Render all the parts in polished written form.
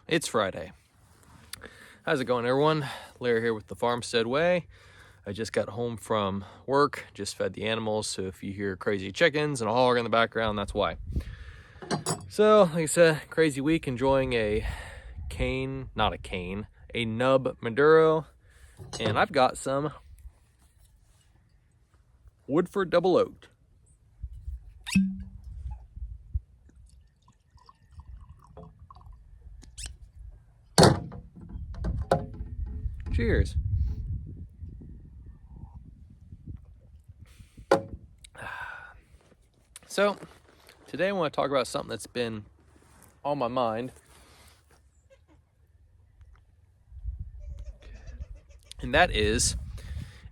It's Friday. How's it going, everyone? Larry here with the Farmstead Way. I just got home from work, just fed the animals, so if you hear crazy chickens and a hog in the background, that's why. So, like I said, crazy week, enjoying a nub Maduro, and I've got some Woodford Double Oaked. Cheers. So, today I want to talk about something that's been on my mind. And that is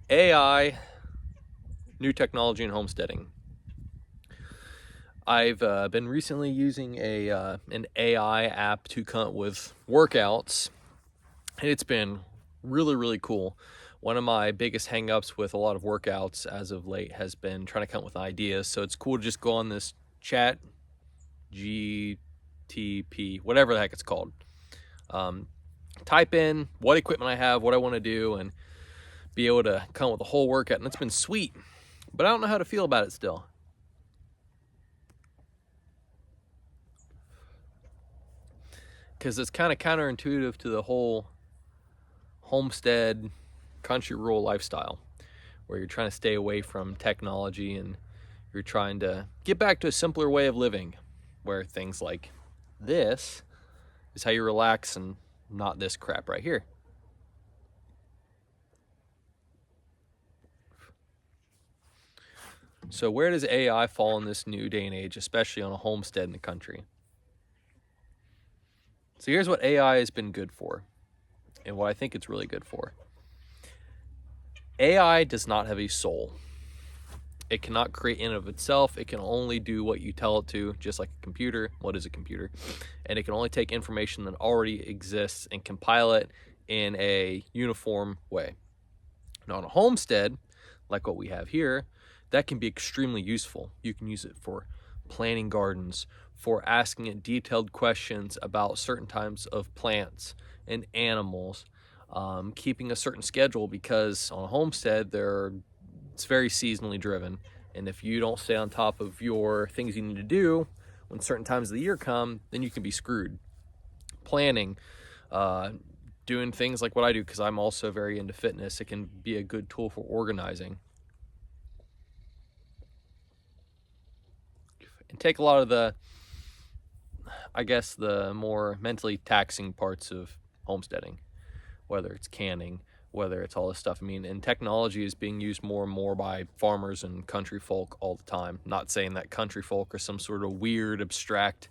AI, new technology in homesteading. I've been recently using an AI app to come up with workouts, and it's been really cool. One of my biggest hangups with a lot of workouts as of late has been trying to come up with ideas. So it's cool to just go on this chat GTP, whatever the heck it's called. Type in what equipment I have, what I want to do, and be able to come up with a whole workout. And it's been sweet, but I don't know how to feel about it still. Because it's kind of counterintuitive to the whole homestead country rural lifestyle, where you're trying to stay away from technology and you're trying to get back to a simpler way of living, where things like this is how you relax and not this crap right here. So where does AI fall in this new day and age, especially on a homestead in the country? So here's what AI has been good for, and what I think it's really good for. AI does not have a soul. It cannot create in and of itself. It can only do what you tell it to, just like a computer. What is a computer? And it can only take information that already exists and compile it in a uniform way. Now, on a homestead, like what we have here, that can be extremely useful. You can use it for planting gardens, for asking it detailed questions about certain types of plants and animals, keeping a certain schedule, because on a homestead it's very seasonally driven, and if you don't stay on top of your things you need to do when certain times of the year come, then you can be screwed. Planning, doing things like what I do, because I'm also very into fitness, it can be a good tool for organizing and take a lot of the more mentally taxing parts of homesteading, whether it's canning, whether it's all this stuff. I mean, and technology is being used more and more by farmers and country folk all the time. Not saying that country folk are some sort of weird, abstract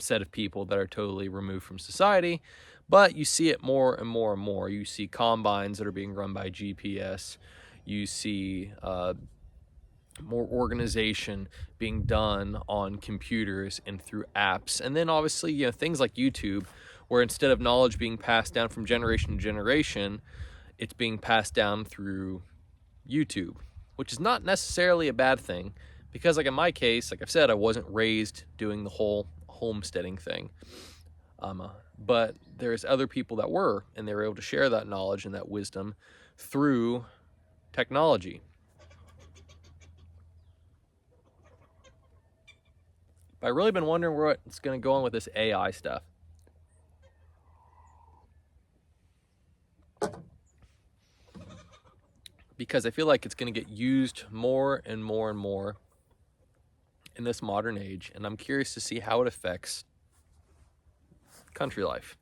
set of people that are totally removed from society, but you see it more and more and more. You see combines that are being run by GPS. You see more organization being done on computers and through apps. And then obviously, things like YouTube, where instead of knowledge being passed down from generation to generation, it's being passed down through YouTube, which is not necessarily a bad thing, because like in my case, like I've said, I wasn't raised doing the whole homesteading thing. But there's other people that were, and they were able to share that knowledge and that wisdom through technology. But I've really been wondering where it's going to go on with this AI stuff. Because I feel like it's going to get used more and more and more in this modern age, and I'm curious to see how it affects country life.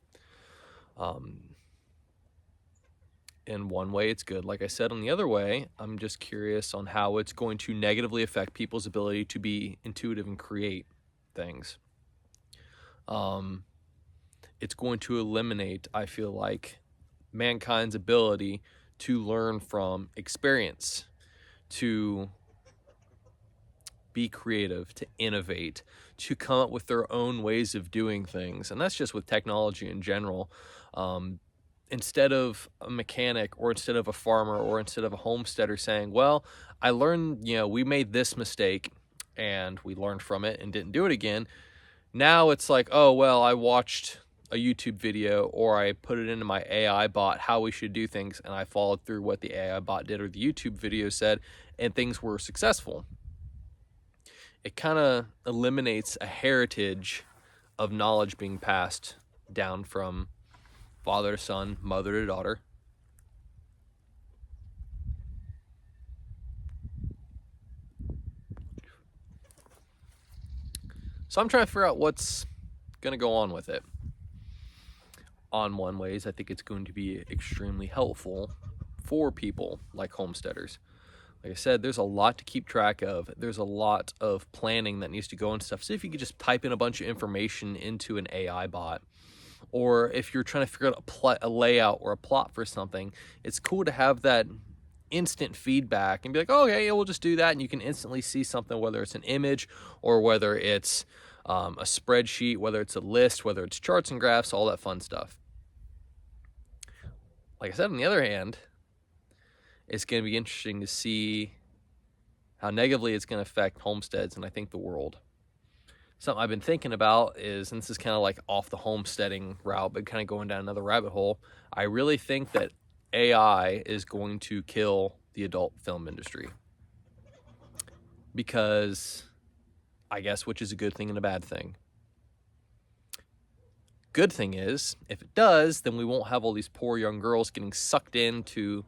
In one way, it's good, like I said. On the other way, I'm just curious on how it's going to negatively affect people's ability to be intuitive and create things. It's going to eliminate, I feel like, mankind's ability to learn from experience, to be creative, to innovate, to come up with their own ways of doing things. And that's just with technology in general. And instead of a mechanic or instead of a farmer or instead of a homesteader saying, well, I learned, we made this mistake and we learned from it and didn't do it again. Now it's like, oh, well, I watched a YouTube video or I put it into my AI bot how we should do things, and I followed through what the AI bot did or the YouTube video said, and things were successful. It kind of eliminates a heritage of knowledge being passed down from father to son, mother to daughter. So I'm trying to figure out what's going to go on with it. On one ways, I think it's going to be extremely helpful for people like homesteaders. Like I said, there's a lot to keep track of. There's a lot of planning that needs to go into stuff. So if you could just type in a bunch of information into an AI bot, or if you're trying to figure out a layout or a plot for something, it's cool to have that instant feedback and be like, oh, okay, we'll just do that. And you can instantly see something, whether it's an image or whether it's a spreadsheet, whether it's a list, whether it's charts and graphs, all that fun stuff. Like I said, on the other hand, it's going to be interesting to see how negatively it's going to affect homesteads and I think the world. Something I've been thinking about is, and this is kind of like off the homesteading route, but kind of going down another rabbit hole, I really think that AI is going to kill the adult film industry. Because, I guess, which is a good thing and a bad thing. Good thing is, if it does, then we won't have all these poor young girls getting sucked into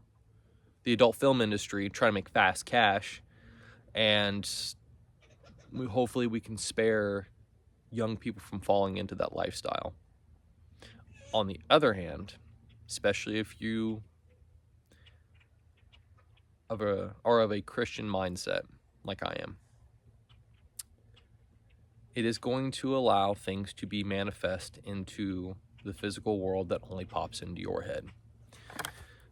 the adult film industry trying to make fast cash, and hopefully we can spare young people from falling into that lifestyle. On the other hand, especially if you are of a Christian mindset like I am, it is going to allow things to be manifest into the physical world that only pops into your head.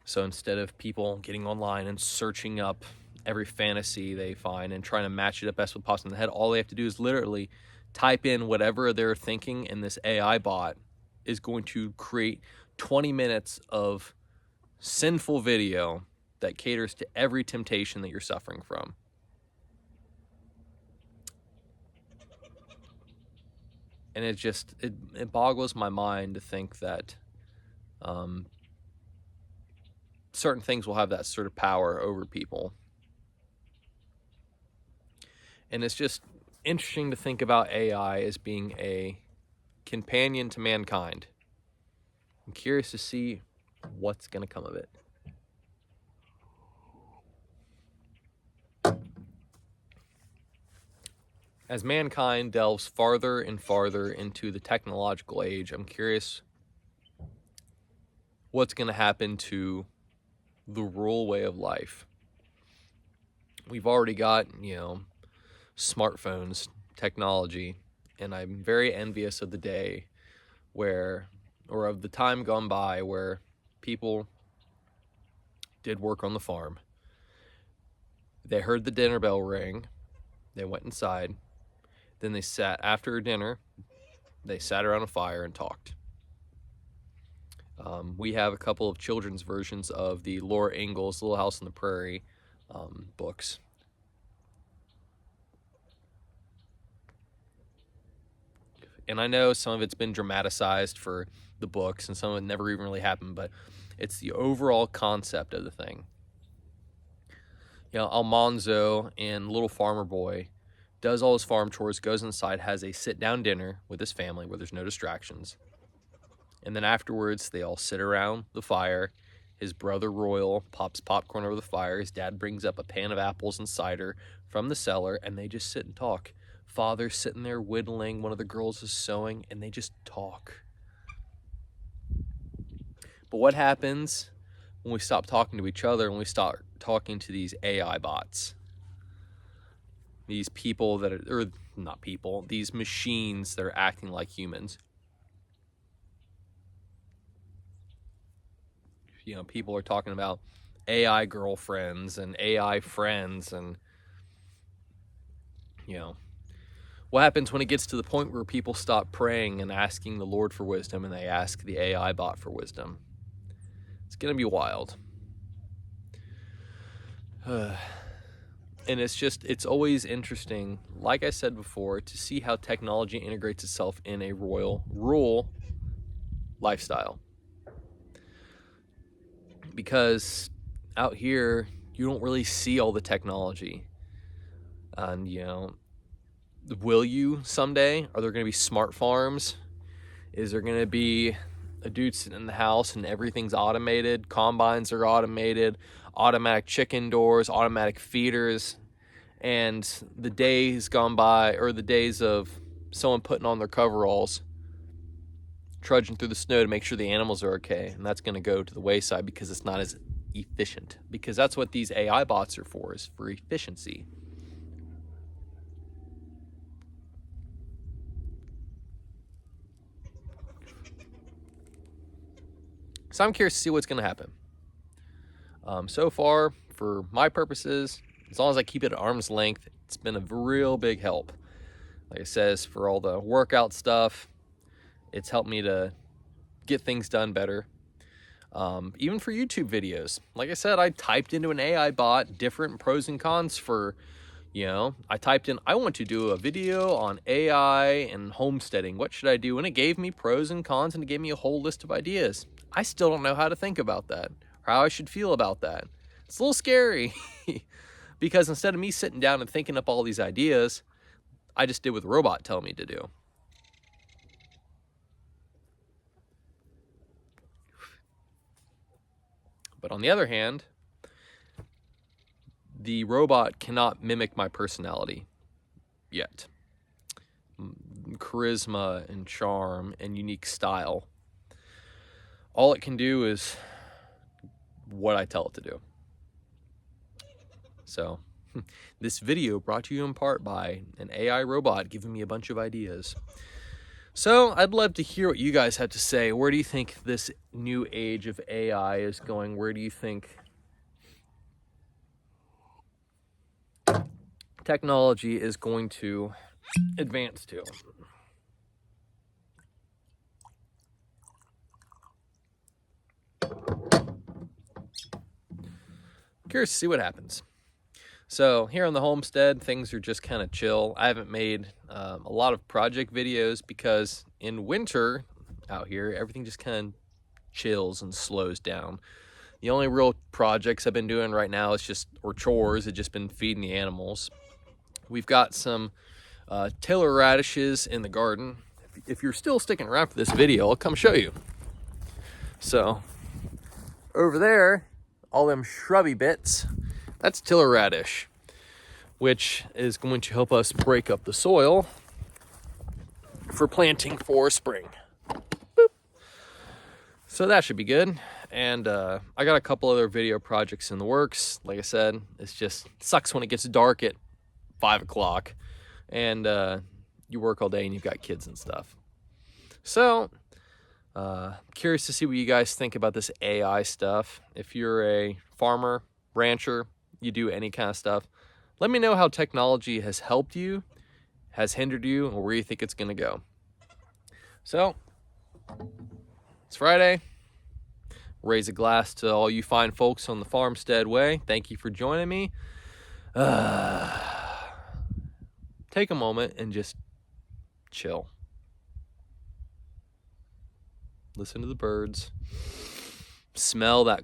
So instead of people getting online and searching up every fantasy they find and trying to match it up best with pops in the head, all they have to do is literally type in whatever they're thinking, and this AI bot is going to create 20 minutes of sinful video that caters to every temptation that you're suffering from. And it boggles my mind to think that certain things will have that sort of power over people. And it's just interesting to think about AI as being a companion to mankind. I'm curious to see what's going to come of it. As mankind delves farther and farther into the technological age, I'm curious what's going to happen to the rural way of life. We've already got, smartphones, technology, and I'm very envious of the day or of the time gone by where people did work on the farm. They heard the dinner bell ring, they went inside, then they sat after dinner, they sat around a fire and talked. We have a couple of children's versions of the Laura Ingalls Little House on the Prairie books. And I know some of it's been dramatized for the books and some of it never even really happened, but it's the overall concept of the thing. Almanzo in Little Farmer Boy does all his farm chores, goes inside, has a sit-down dinner with his family where there's no distractions. And then afterwards, they all sit around the fire. His brother Royal pops popcorn over the fire. His dad brings up a pan of apples and cider from the cellar, and they just sit and talk. Father's sitting there whittling. One of the girls is sewing, and they just talk. But what happens when we stop talking to each other, when we start talking to these AI bots? These people that are, or not people, these machines that are acting like humans. People are talking about AI girlfriends and AI friends, and what happens when it gets to the point where people stop praying and asking the Lord for wisdom and they ask the AI bot for wisdom? It's going to be wild. And it's always interesting, like I said before, to see how technology integrates itself in a rural lifestyle. Because out here, you don't really see all the technology. And, will you someday? Are there going to be smart farms? Is there going to be a dude sitting in the house and everything's automated? Combines are automated, automatic chicken doors, automatic feeders. And the days gone by, or the days of someone putting on their coveralls, trudging through the snow to make sure the animals are okay. And that's going to go to the wayside because it's not as efficient. Because that's what these AI bots are for, is for efficiency. So I'm curious to see what's going to happen. So far, for my purposes, as long as I keep it at arm's length, it's been a real big help. Like I says, for all the workout stuff, it's helped me to get things done better. Even for YouTube videos. Like I said, I typed into an AI bot different pros and cons for, I typed in, I want to do a video on AI and homesteading. What should I do? And it gave me pros and cons, and it gave me a whole list of ideas. I still don't know how to think about that, or how I should feel about that. It's a little scary because instead of me sitting down and thinking up all these ideas, I just did what the robot told me to do. But on the other hand, the robot cannot mimic my personality yet. Charisma and charm and unique style. All it can do is what I tell it to do. So, this video brought to you in part by an AI robot giving me a bunch of ideas. So, I'd love to hear what you guys have to say. Where do you think this new age of AI is going? Where do you think technology is going to advance to? Curious to see what happens. So here on the homestead, things are just kind of chill. I haven't made a lot of project videos because in winter out here, everything just kind of chills and slows down. The only real projects I've been doing right now is chores. It's just been feeding the animals. We've got some tiller radishes in the garden. If you're still sticking around for this video, I'll come show you. So over there, all them shrubby bits, that's tiller radish, which is going to help us break up the soil for planting for spring. Boop. So that should be good. And I got a couple other video projects in the works. Like I said, it's just sucks when it gets dark at 5 o'clock and you work all day and you've got kids and stuff. So curious to see what you guys think about this AI stuff. If you're a farmer, rancher, you do any kind of stuff, let me know how technology has helped you, has hindered you, or where you think it's going to go. So, it's Friday. Raise a glass to all you fine folks on the farmstead way. Thank you for joining me. Take a moment and just chill. Listen to the birds. Smell that